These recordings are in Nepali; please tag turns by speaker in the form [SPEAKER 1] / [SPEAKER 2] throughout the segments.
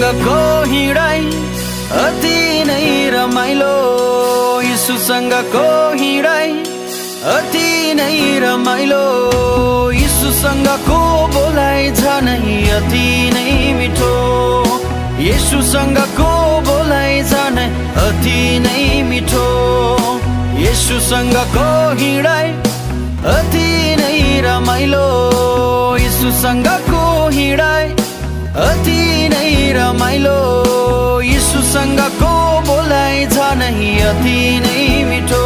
[SPEAKER 1] येशूसँगको हिँडाइ अति नै रमाइलो, येशूसँगको हिँडाइ अति नै रमाइलो, येशूसँगको बोलाइ झनै अति नै मिठो, येशूसँगको बोलाइ झनै अति नै मिठो, येशूसँगको हिँडाइ अति नै रमाइलो, येशूसँगको हिँडाइ अति नै रमाइलो, येशूसँगको बोलाइ झनै अति नै मिठो,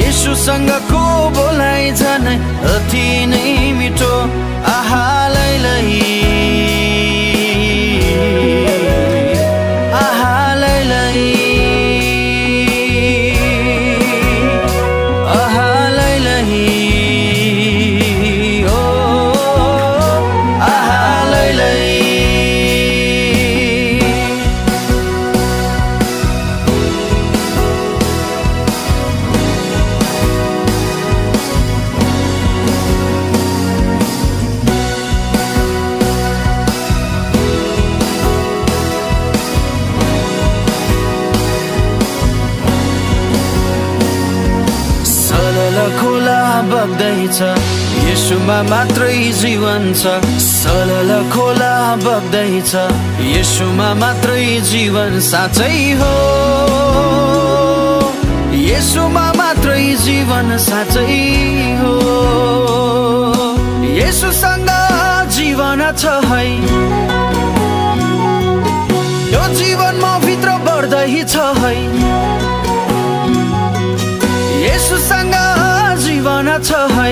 [SPEAKER 1] येशूसँगको बोलाइ झनै अति नै मिठो। आहा लैलै आहा लैलै आहा लैलै ओ आहा लैलै। खोला बग्दैछ येशूमा मात्रै जीवन छ, सलल खोला बग्दैछ येशूमा मात्रै जीवन साँच्चै हो, येशूमा मात्रै जीवन साँच्चै हो, येशूसँग जीवन छ है, यो जीवन म भित्र बढ्दैछ है, येशूसँग जीवन छ है,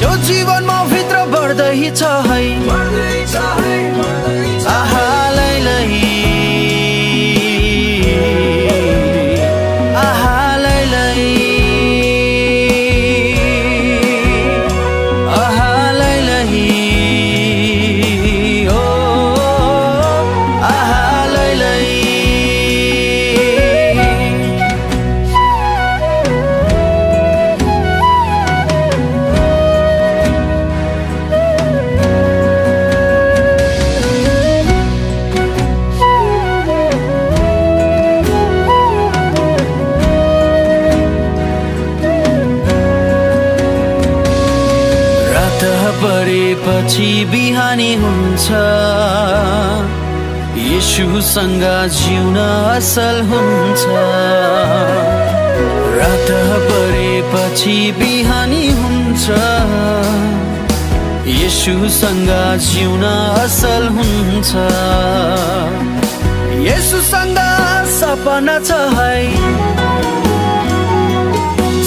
[SPEAKER 1] यो जीवन म भित्र बढ्दैछ है, आहा लैलै आहा लैलै आहा लैलै ओ आहा लैलै। परेपछि बिहानी हुन्छ, येशूसँग जिउन असल हुन्छ, रात परेपछि बिहानी हुन्छ, येशूसँग जिउन असल हुन्छ, येशूसँग सपना छ है,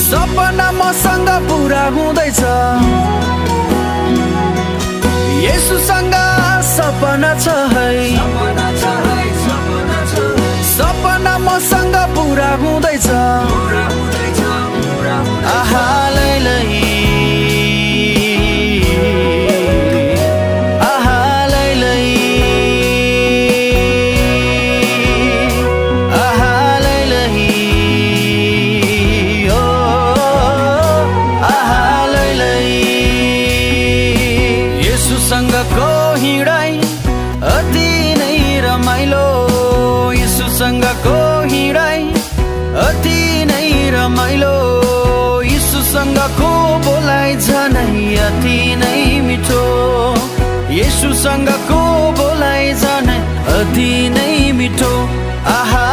[SPEAKER 1] सपना मसँग पुरा हुँदैछ, येशूसँग सपना छ है, सपना मसँग पुरा हुँदैछ, आहा लैलै आहा लैलै आहा लैलै ओ आहा लैलै। येशूसँगको हिँडाइ अति नै रमाइलो, येशूसँगको हिँडाइ अति नै रमाइलो, येशूसँगको बोलाइ झनै अति नै मिठो, येशूसँगको बोलाइ झनै अति नै मिठो, आहा